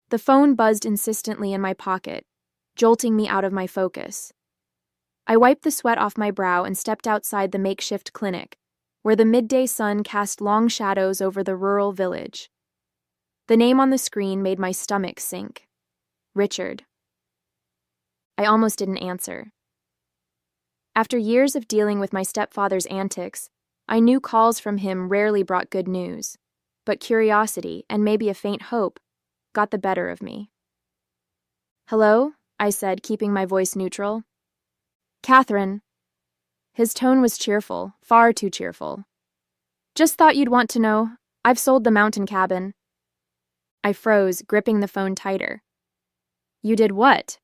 The phone buzzed insistently in my pocket, jolting me out of my focus. I wiped the sweat off my brow and stepped outside the makeshift clinic, where the midday sun cast long shadows over the rural village. The name on the screen made my stomach sink. Richard. I almost didn't answer. After years of dealing with my stepfather's antics, I knew calls from him rarely brought good news, but curiosity, and maybe a faint hope, got the better of me. "Hello?" I said, keeping my voice neutral. "Catherine." His tone was cheerful, far too cheerful. "Just thought you'd want to know. I've sold the mountain cabin." I froze, gripping the phone tighter. "You did what?"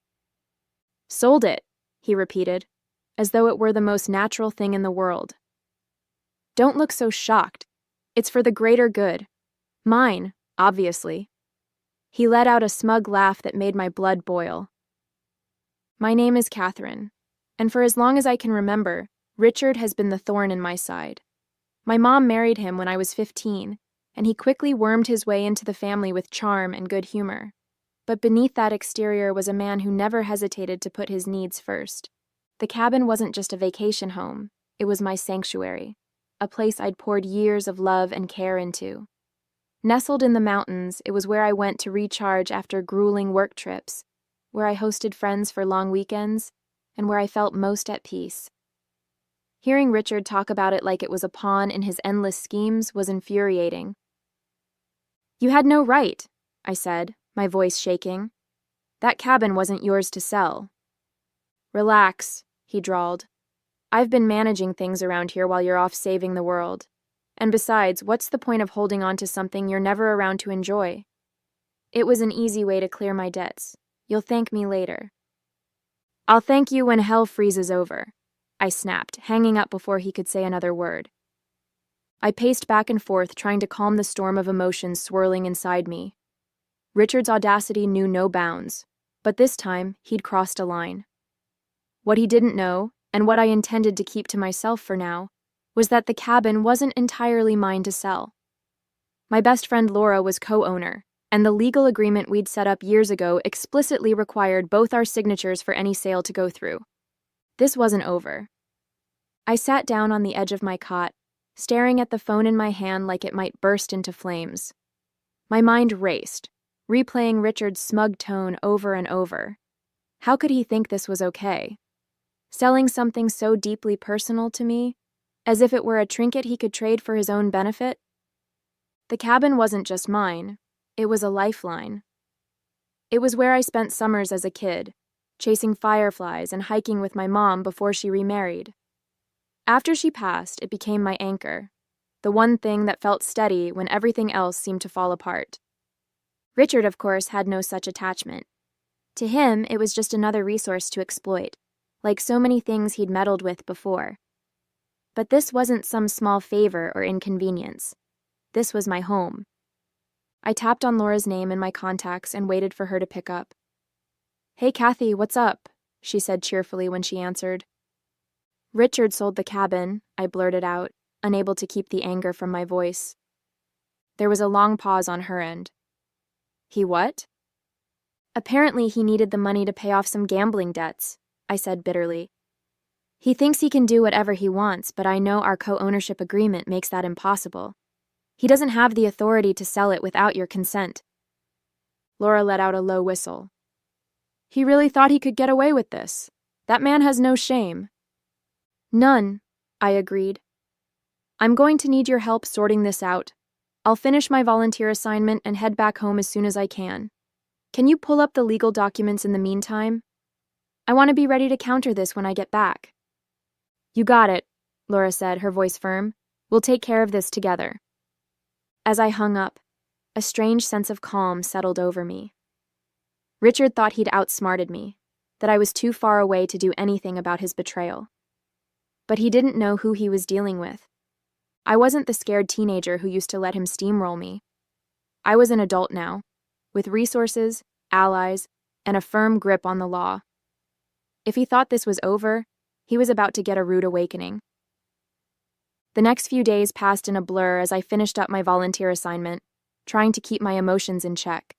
"Sold it," he repeated, as though it were the most natural thing in the world. "Don't look so shocked. It's for the greater good. Mine, obviously." He let out a smug laugh that made my blood boil. "My name is Catherine, and for as long as I can remember, Richard has been the thorn in my side. My mom married him when I was 15, and he quickly wormed his way into the family with charm and good humor. But beneath that exterior was a man who never hesitated to put his needs first. The cabin wasn't just a vacation home, it was my sanctuary, a place I'd poured years of love and care into. Nestled in the mountains, it was where I went to recharge after grueling work trips, where I hosted friends for long weekends, and where I felt most at peace. Hearing Richard talk about it like it was a pawn in his endless schemes was infuriating. "You had no right," I said, my voice shaking. "That cabin wasn't yours to sell." "Relax," he drawled. "I've been managing things around here while you're off saving the world. And besides, what's the point of holding on to something you're never around to enjoy? It was an easy way to clear my debts. You'll thank me later." "I'll thank you when hell freezes over," I snapped, hanging up before he could say another word. I paced back and forth, trying to calm the storm of emotions swirling inside me. Richard's audacity knew no bounds, but this time he'd crossed a line. What he didn't know, and what I intended to keep to myself for now, was that the cabin wasn't entirely mine to sell. My best friend Laura was co-owner, and the legal agreement we'd set up years ago explicitly required both our signatures for any sale to go through. This wasn't over. I sat down on the edge of my cot, staring at the phone in my hand like it might burst into flames. My mind raced, replaying Richard's smug tone over and over. How could he think this was okay? Selling something so deeply personal to me, as if it were a trinket he could trade for his own benefit? The cabin wasn't just mine, it was a lifeline. It was where I spent summers as a kid, chasing fireflies and hiking with my mom before she remarried. After she passed, it became my anchor, the one thing that felt steady when everything else seemed to fall apart. Richard, of course, had no such attachment. To him, it was just another resource to exploit, like so many things he'd meddled with before. But this wasn't some small favor or inconvenience. This was my home. I tapped on Laura's name in my contacts and waited for her to pick up. "Hey, Kathy, what's up?" she said cheerfully when she answered. "Richard sold the cabin," I blurted out, unable to keep the anger from my voice. There was a long pause on her end. "He what?" "Apparently he needed the money to pay off some gambling debts," I said bitterly. "He thinks he can do whatever he wants, but I know our co-ownership agreement makes that impossible. He doesn't have the authority to sell it without your consent." Laura let out a low whistle. "He really thought he could get away with this. That man has no shame." "None," I agreed. "I'm going to need your help sorting this out. I'll finish my volunteer assignment and head back home as soon as I can. Can you pull up the legal documents in the meantime? I want to be ready to counter this when I get back." "You got it," Laura said, her voice firm. "We'll take care of this together." As I hung up, a strange sense of calm settled over me. Richard thought he'd outsmarted me, that I was too far away to do anything about his betrayal. But he didn't know who he was dealing with. I wasn't the scared teenager who used to let him steamroll me. I was an adult now, with resources, allies, and a firm grip on the law. If he thought this was over, he was about to get a rude awakening. The next few days passed in a blur as I finished up my volunteer assignment, trying to keep my emotions in check.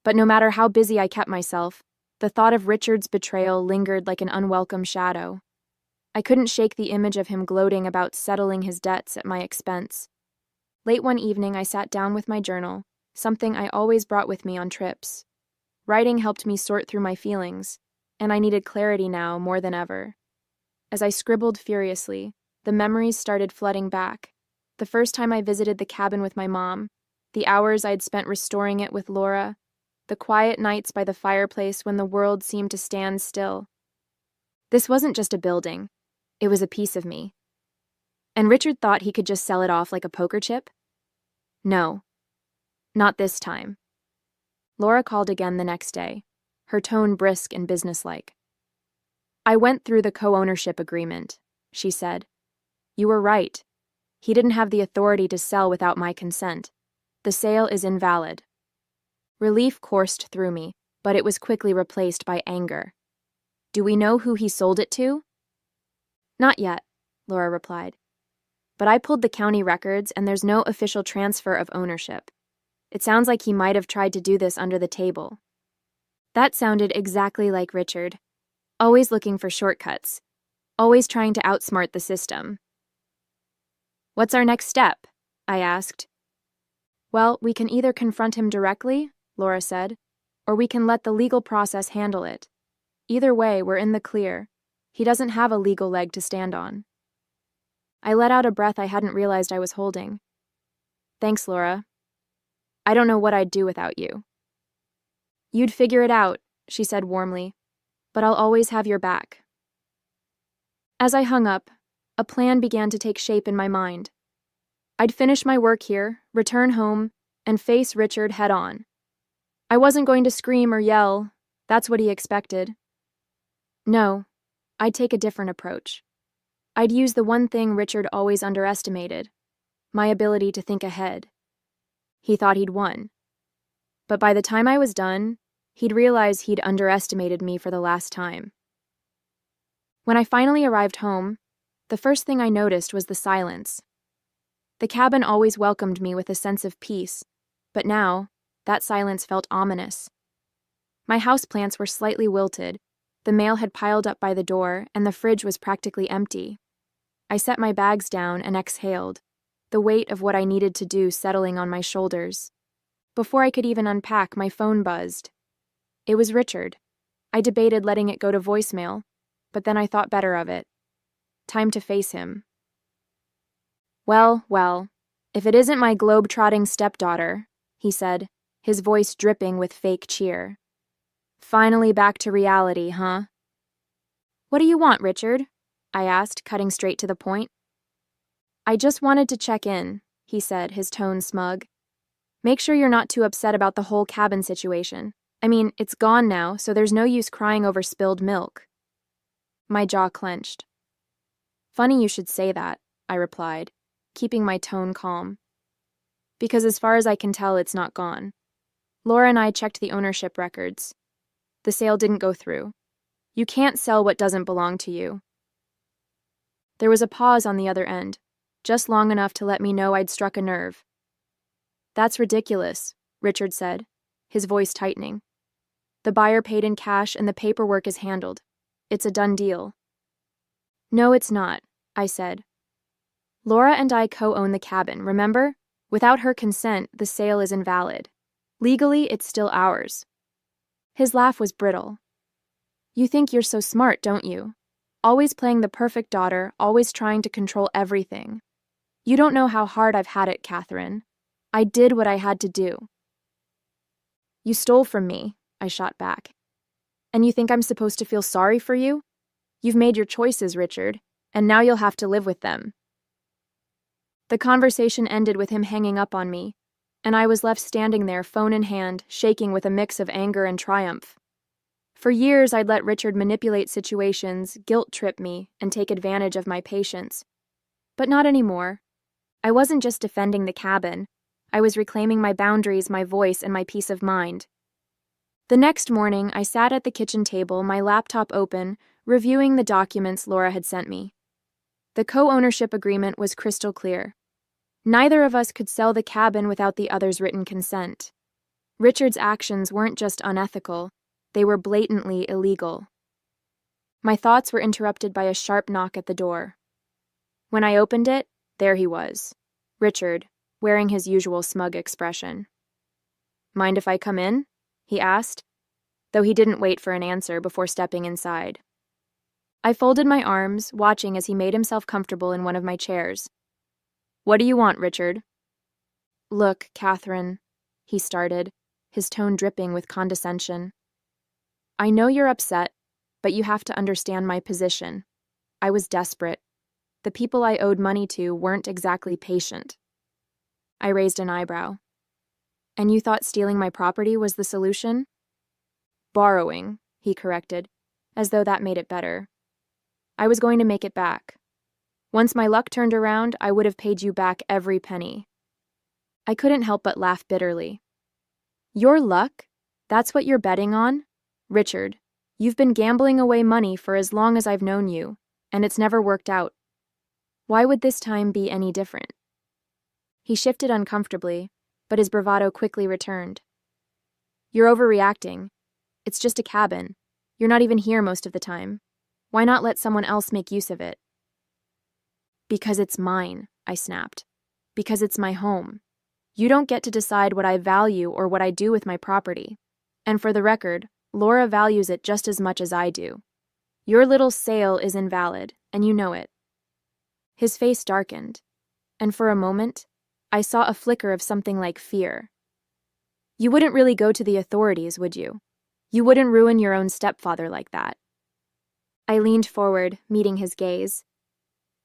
But no matter how busy I kept myself, the thought of Richard's betrayal lingered like an unwelcome shadow. I couldn't shake the image of him gloating about settling his debts at my expense. Late one evening, I sat down with my journal, something I always brought with me on trips. Writing helped me sort through my feelings, and I needed clarity now more than ever. As I scribbled furiously, the memories started flooding back. The first time I visited the cabin with my mom, the hours I'd spent restoring it with Laura, the quiet nights by the fireplace when the world seemed to stand still. This wasn't just a building, it was a piece of me. And Richard thought he could just sell it off like a poker chip? No, not this time. Laura called again the next day, her tone brisk and businesslike. I went through the co-ownership agreement, she said. You were right. He didn't have the authority to sell without my consent. The sale is invalid. Relief coursed through me, but it was quickly replaced by anger. Do we know who he sold it to? Not yet, Laura replied. But I pulled the county records and there's no official transfer of ownership. It sounds like he might have tried to do this under the table. That sounded exactly like Richard. Always looking for shortcuts. Always trying to outsmart the system. What's our next step? I asked. Well, we can either confront him directly, Laura said, or we can let the legal process handle it. Either way, we're in the clear. He doesn't have a legal leg to stand on. I let out a breath I hadn't realized I was holding. Thanks, Laura. I don't know what I'd do without you. You'd figure it out, she said warmly, but I'll always have your back. As I hung up, a plan began to take shape in my mind. I'd finish my work here, return home, and face Richard head-on. I wasn't going to scream or yell. That's what he expected. No, I'd take a different approach. I'd use the one thing Richard always underestimated, my ability to think ahead. He thought he'd won. But by the time I was done, he'd realize he'd underestimated me for the last time. When I finally arrived home, the first thing I noticed was the silence. The cabin always welcomed me with a sense of peace, but now, that silence felt ominous. My houseplants were slightly wilted, the mail had piled up by the door, and the fridge was practically empty. I set my bags down and exhaled, the weight of what I needed to do settling on my shoulders. Before I could even unpack, my phone buzzed. It was Richard. I debated letting it go to voicemail, but then I thought better of it. Time to face him. Well, if it isn't my globe-trotting stepdaughter, he said, his voice dripping with fake cheer. Finally back to reality, huh? What do you want, Richard? I asked, cutting straight to the point. I just wanted to check in, he said, his tone smug. Make sure you're not too upset about the whole cabin situation. I mean, it's gone now, so there's no use crying over spilled milk. My jaw clenched. Funny you should say that, I replied, keeping my tone calm. Because as far as I can tell, it's not gone. Laura and I checked the ownership records. The sale didn't go through. You can't sell what doesn't belong to you. There was a pause on the other end, just long enough to let me know I'd struck a nerve. That's ridiculous, Richard said, his voice tightening. The buyer paid in cash and the paperwork is handled. It's a done deal. No, it's not, I said. Laura and I co-own the cabin, remember? Without her consent, the sale is invalid. Legally, it's still ours. His laugh was brittle. You think you're so smart, don't you? Always playing the perfect daughter, always trying to control everything. You don't know how hard I've had it, Catherine. I did what I had to do. You stole from me, I shot back. And you think I'm supposed to feel sorry for you? You've made your choices, Richard, and now you'll have to live with them. The conversation ended with him hanging up on me, and I was left standing there, phone in hand, shaking with a mix of anger and triumph. For years, I'd let Richard manipulate situations, guilt-trip me, and take advantage of my patience. But not anymore. I wasn't just defending the cabin. I was reclaiming my boundaries, my voice, and my peace of mind. The next morning, I sat at the kitchen table, my laptop open, reviewing the documents Laura had sent me. The co-ownership agreement was crystal clear. Neither of us could sell the cabin without the other's written consent. Richard's actions weren't just unethical, they were blatantly illegal. My thoughts were interrupted by a sharp knock at the door. When I opened it, there he was, Richard, wearing his usual smug expression. "Mind if I come in?" he asked, though he didn't wait for an answer before stepping inside. I folded my arms, watching as he made himself comfortable in one of my chairs. "What do you want, Richard?" "Look, Catherine," he started, his tone dripping with condescension. "I know you're upset, but you have to understand my position. I was desperate. The people I owed money to weren't exactly patient." I raised an eyebrow. "And you thought stealing my property was the solution?" "Borrowing," he corrected, as though that made it better. "I was going to make it back. Once my luck turned around, I would have paid you back every penny." I couldn't help but laugh bitterly. "Your luck? That's what you're betting on? Richard, you've been gambling away money for as long as I've known you, and it's never worked out. Why would this time be any different?" He shifted uncomfortably, but his bravado quickly returned. "You're overreacting. It's just a cabin. You're not even here most of the time. Why not let someone else make use of it?" "Because it's mine," I snapped. "Because it's my home. You don't get to decide what I value or what I do with my property. And for the record, Laura values it just as much as I do. Your little sale is invalid, and you know it." His face darkened, and for a moment, I saw a flicker of something like fear. "You wouldn't really go to the authorities, would you? You wouldn't ruin your own stepfather like that." I leaned forward, meeting his gaze.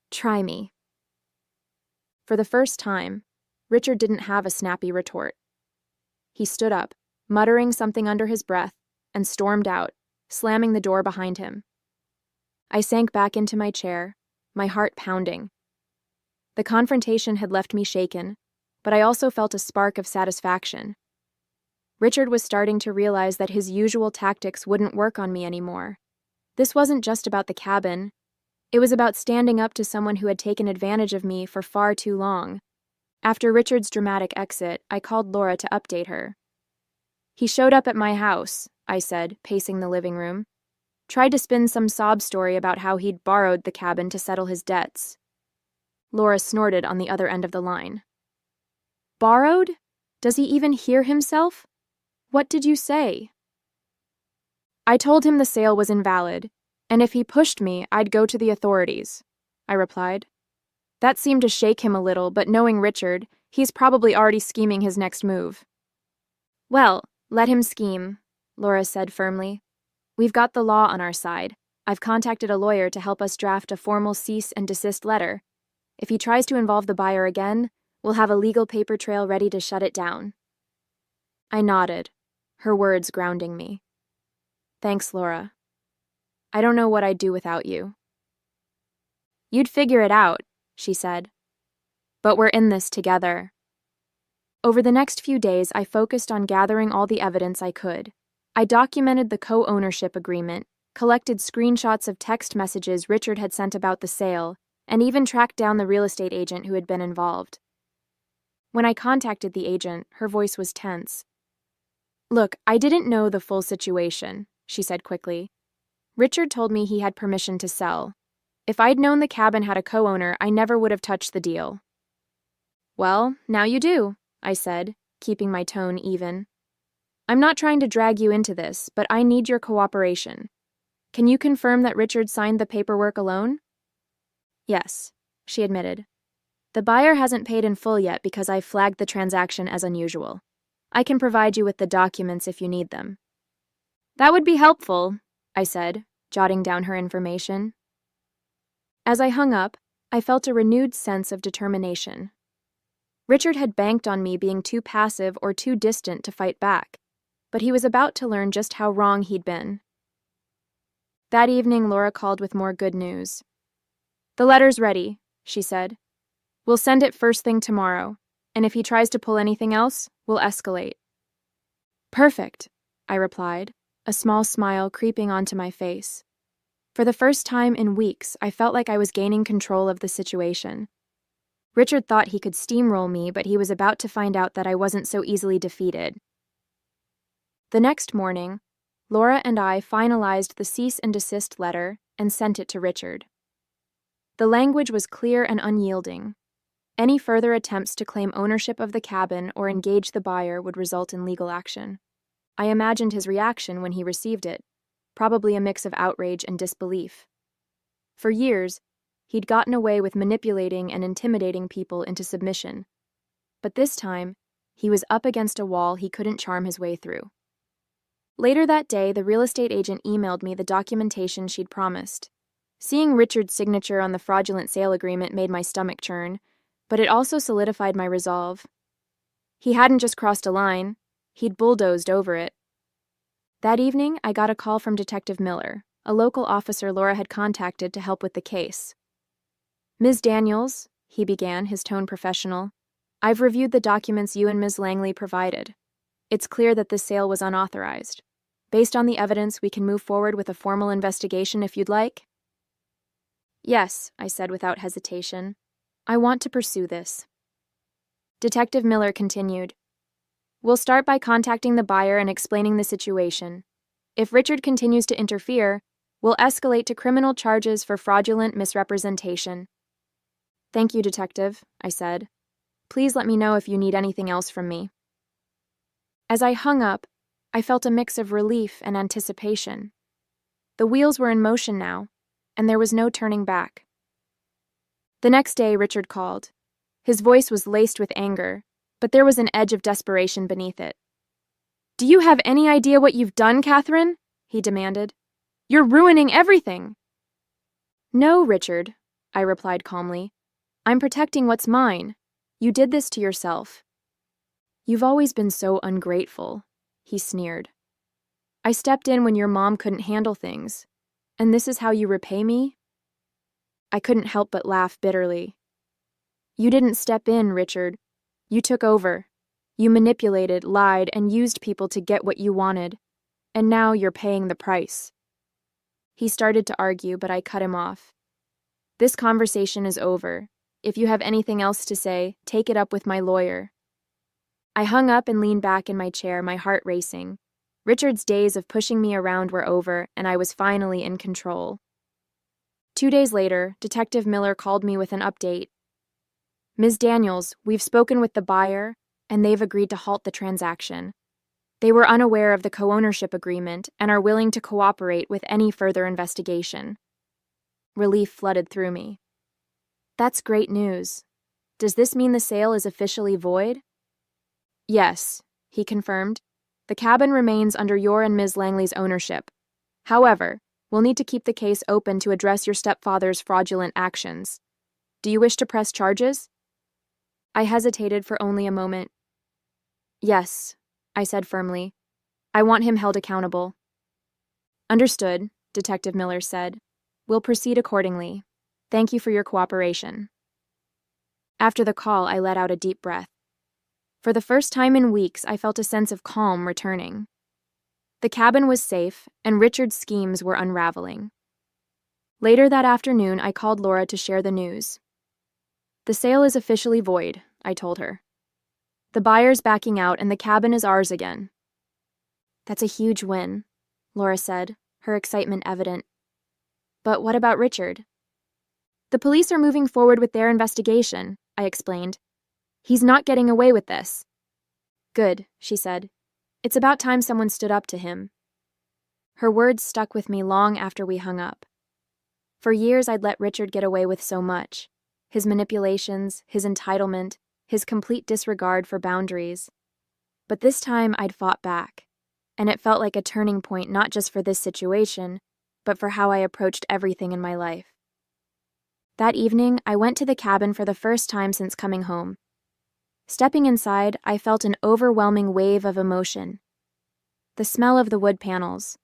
"Try me." For the first time, Richard didn't have a snappy retort. He stood up, muttering something under his breath, and stormed out, slamming the door behind him. I sank back into my chair, my heart pounding. The confrontation had left me shaken, but I also felt a spark of satisfaction. Richard was starting to realize that his usual tactics wouldn't work on me anymore. This wasn't just about the cabin. It was about standing up to someone who had taken advantage of me for far too long. After Richard's dramatic exit, I called Laura to update her. "He showed up at my house," I said, pacing the living room. "Tried to spin some sob story about how he'd borrowed the cabin to settle his debts." Laura snorted on the other end of the line. "Borrowed? Does he even hear himself? What did you say?" "I told him the sale was invalid, and if he pushed me, I'd go to the authorities," I replied. That seemed to shake him a little, but knowing Richard, he's probably already scheming his next move. "Well, let him scheme," Laura said firmly. "We've got the law on our side. I've contacted a lawyer to help us draft a formal cease and desist letter. If he tries to involve the buyer again, we'll have a legal paper trail ready to shut it down." I nodded, her words grounding me. "Thanks, Laura. I don't know what I'd do without you." "You'd figure it out," she said. "But we're in this together." Over the next few days, I focused on gathering all the evidence I could. I documented the co-ownership agreement, collected screenshots of text messages Richard had sent about the sale, and even tracked down the real estate agent who had been involved. When I contacted the agent, her voice was tense. "Look, I didn't know the full situation," she said quickly. "Richard told me he had permission to sell. If I'd known the cabin had a co-owner, I never would have touched the deal." "Well, now you do," I said, keeping my tone even. "I'm not trying to drag you into this, but I need your cooperation. Can you confirm that Richard signed the paperwork alone?" "Yes," she admitted. "The buyer hasn't paid in full yet because I flagged the transaction as unusual. I can provide you with the documents if you need them." "That would be helpful," I said, jotting down her information. As I hung up, I felt a renewed sense of determination. Richard had banked on me being too passive or too distant to fight back, but he was about to learn just how wrong he'd been. That evening, Laura called with more good news. "The letter's ready," she said. "We'll send it first thing tomorrow, and if he tries to pull anything else, we'll escalate." "Perfect," I replied, a small smile creeping onto my face. For the first time in weeks, I felt like I was gaining control of the situation. Richard thought he could steamroll me, but he was about to find out that I wasn't so easily defeated. The next morning, Laura and I finalized the cease and desist letter and sent it to Richard. The language was clear and unyielding. Any further attempts to claim ownership of the cabin or engage the buyer would result in legal action. I imagined his reaction when he received it, probably a mix of outrage and disbelief. For years, he'd gotten away with manipulating and intimidating people into submission. But this time, he was up against a wall he couldn't charm his way through. Later that day, the real estate agent emailed me the documentation she'd promised. Seeing Richard's signature on the fraudulent sale agreement made my stomach churn, but it also solidified my resolve. He hadn't just crossed a line, he'd bulldozed over it. That evening, I got a call from Detective Miller, a local officer Laura had contacted to help with the case. "Ms. Daniels," he began, his tone professional, "I've reviewed the documents you and Ms. Langley provided. It's clear that this sale was unauthorized. Based on the evidence, we can move forward with a formal investigation if you'd like." "Yes," I said without hesitation. "I want to pursue this." Detective Miller continued, "We'll start by contacting the buyer and explaining the situation. If Richard continues to interfere, we'll escalate to criminal charges for fraudulent misrepresentation." "Thank you, Detective," I said. "Please let me know if you need anything else from me." As I hung up, I felt a mix of relief and anticipation. The wheels were in motion now, and there was no turning back. The next day, Richard called. His voice was laced with anger, but there was an edge of desperation beneath it. "Do you have any idea what you've done, Catherine?" he demanded. "You're ruining everything." "No, Richard," I replied calmly. "I'm protecting what's mine. You did this to yourself." "You've always been so ungrateful," he sneered. "I stepped in when your mom couldn't handle things, and this is how you repay me?" I couldn't help but laugh bitterly. "You didn't step in, Richard. You took over. You manipulated, lied, and used people to get what you wanted, and now you're paying the price." He started to argue, but I cut him off. "This conversation is over. If you have anything else to say, take it up with my lawyer." I hung up and leaned back in my chair, my heart racing. Richard's days of pushing me around were over, and I was finally in control. 2 days later, Detective Miller called me with an update. "Ms. Daniels, we've spoken with the buyer, and they've agreed to halt the transaction. They were unaware of the co-ownership agreement and are willing to cooperate with any further investigation." Relief flooded through me. "That's great news. Does this mean the sale is officially void?" "Yes," he confirmed. "The cabin remains under your and Ms. Langley's ownership. However, we'll need to keep the case open to address your stepfather's fraudulent actions. Do you wish to press charges?" I hesitated for only a moment. "Yes," I said firmly. "I want him held accountable." "Understood," Detective Miller said. "We'll proceed accordingly. Thank you for your cooperation." After the call, I let out a deep breath. For the first time in weeks, I felt a sense of calm returning. The cabin was safe, and Richard's schemes were unraveling. Later that afternoon, I called Laura to share the news. "The sale is officially void," I told her. "The buyer's backing out, and the cabin is ours again." "That's a huge win," Laura said, her excitement evident. "But what about Richard?" "The police are moving forward with their investigation," I explained. "He's not getting away with this." "Good," she said. "It's about time someone stood up to him." Her words stuck with me long after we hung up. For years, I'd let Richard get away with so much. His manipulations, his entitlement, his complete disregard for boundaries. But this time, I'd fought back, and it felt like a turning point not just for this situation, but for how I approached everything in my life. That evening, I went to the cabin for the first time since coming home. Stepping inside, I felt an overwhelming wave of emotion. The smell of the wood panels,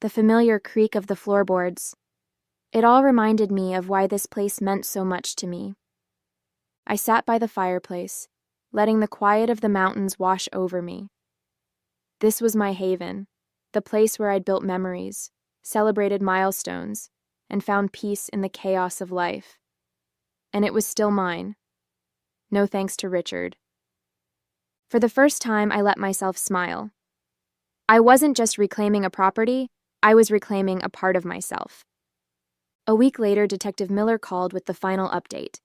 the familiar creak of the floorboards. It all reminded me of why this place meant so much to me. I sat by the fireplace, letting the quiet of the mountains wash over me. This was my haven, the place where I'd built memories, celebrated milestones, and found peace in the chaos of life. And it was still mine. No thanks to Richard. For the first time, I let myself smile. I wasn't just reclaiming a property, I was reclaiming a part of myself. A week later, Detective Miller called with the final update.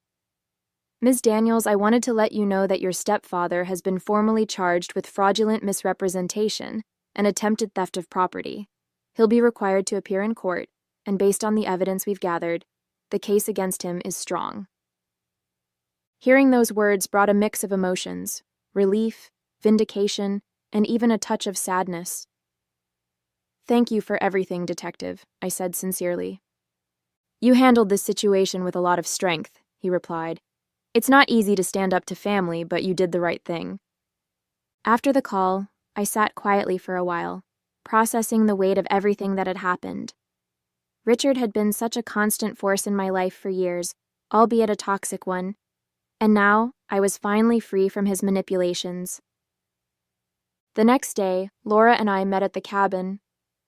Ms. Daniels, I wanted to let you know that your stepfather has been formally charged with fraudulent misrepresentation and attempted theft of property. He'll be required to appear in court, and based on the evidence we've gathered, the case against him is strong. Hearing those words brought a mix of emotions: relief, vindication, and even a touch of sadness. Thank you for everything, Detective, I said sincerely. You handled this situation with a lot of strength, he replied. It's not easy to stand up to family, but you did the right thing. After the call, I sat quietly for a while, processing the weight of everything that had happened. Richard had been such a constant force in my life for years, albeit a toxic one, and now I was finally free from his manipulations. The next day, Laura and I met at the cabin.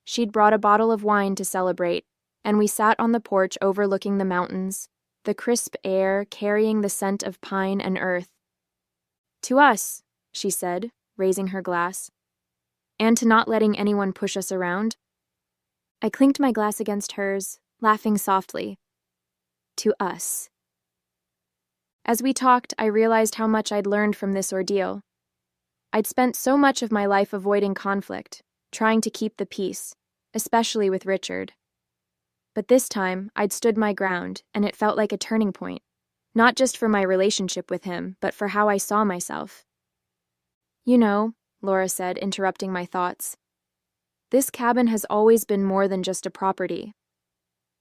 She'd brought a bottle of wine to celebrate, and we sat on the porch overlooking the mountains, the crisp air carrying the scent of pine and earth. To us, she said, raising her glass, and to not letting anyone push us around. I clinked my glass against hers, laughing softly. To us. As we talked, I realized how much I'd learned from this ordeal. I'd spent so much of my life avoiding conflict, trying to keep the peace, especially with Richard. But this time, I'd stood my ground, and it felt like a turning point, not just for my relationship with him, but for how I saw myself. You know, Laura said, interrupting my thoughts, this cabin has always been more than just a property.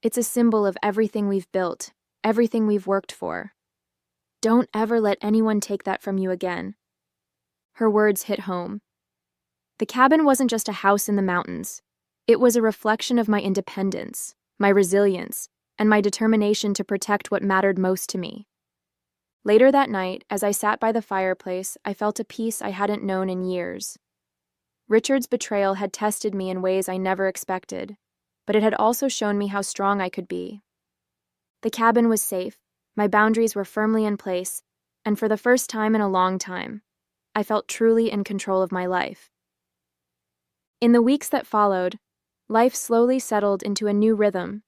It's a symbol of everything we've built, everything we've worked for. Don't ever let anyone take that from you again. Her words hit home. The cabin wasn't just a house in the mountains. It was a reflection of my independence, my resilience, and my determination to protect what mattered most to me. Later that night, as I sat by the fireplace, I felt a peace I hadn't known in years. Richard's betrayal had tested me in ways I never expected, but it had also shown me how strong I could be. The cabin was safe, my boundaries were firmly in place, and for the first time in a long time, I felt truly in control of my life. In the weeks that followed, life slowly settled into a new rhythm.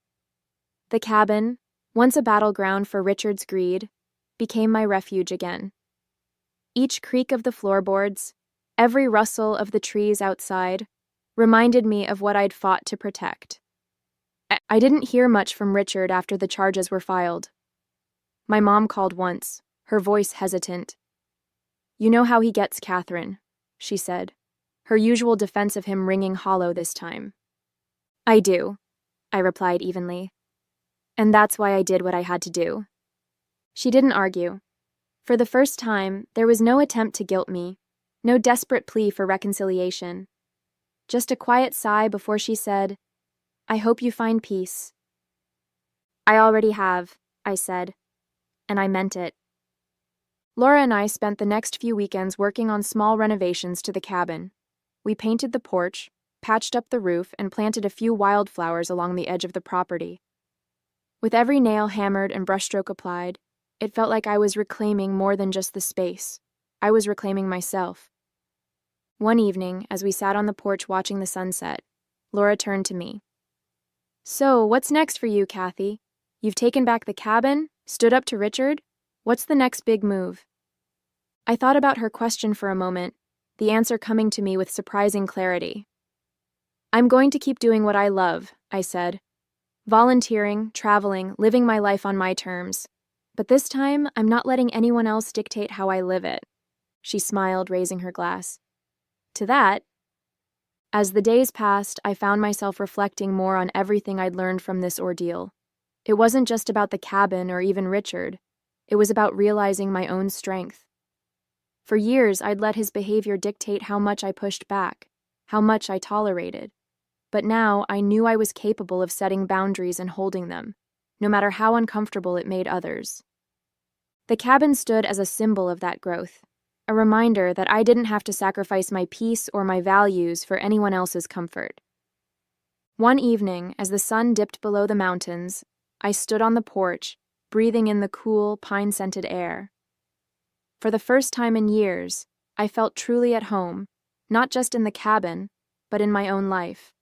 The cabin, once a battleground for Richard's greed, became my refuge again. Each creak of the floorboards, every rustle of the trees outside, reminded me of what I'd fought to protect. I didn't hear much from Richard after the charges were filed. My mom called once, her voice hesitant. You know how he gets, Catherine, she said, her usual defense of him ringing hollow this time. I do, I replied evenly. And that's why I did what I had to do. She didn't argue. For the first time, there was no attempt to guilt me, no desperate plea for reconciliation. Just a quiet sigh before she said, I hope you find peace. I already have, I said, and I meant it. Laura and I spent the next few weekends working on small renovations to the cabin. We painted the porch, patched up the roof, and planted a few wildflowers along the edge of the property. With every nail hammered and brushstroke applied, it felt like I was reclaiming more than just the space. I was reclaiming myself. One evening, as we sat on the porch watching the sunset, Laura turned to me. So, what's next for you, Kathy? You've taken back the cabin? Stood up to Richard? What's the next big move? I thought about her question for a moment, the answer coming to me with surprising clarity. I'm going to keep doing what I love, I said. Volunteering, traveling, living my life on my terms. But this time, I'm not letting anyone else dictate how I live it. She smiled, raising her glass. To that, as the days passed, I found myself reflecting more on everything I'd learned from this ordeal. It wasn't just about the cabin or even Richard. It was about realizing my own strength. For years, I'd let his behavior dictate how much I pushed back, how much I tolerated. But now I knew I was capable of setting boundaries and holding them, no matter how uncomfortable it made others. The cabin stood as a symbol of that growth, a reminder that I didn't have to sacrifice my peace or my values for anyone else's comfort. One evening, as the sun dipped below the mountains, I stood on the porch, breathing in the cool, pine-scented air. For the first time in years, I felt truly at home, not just in the cabin, but in my own life.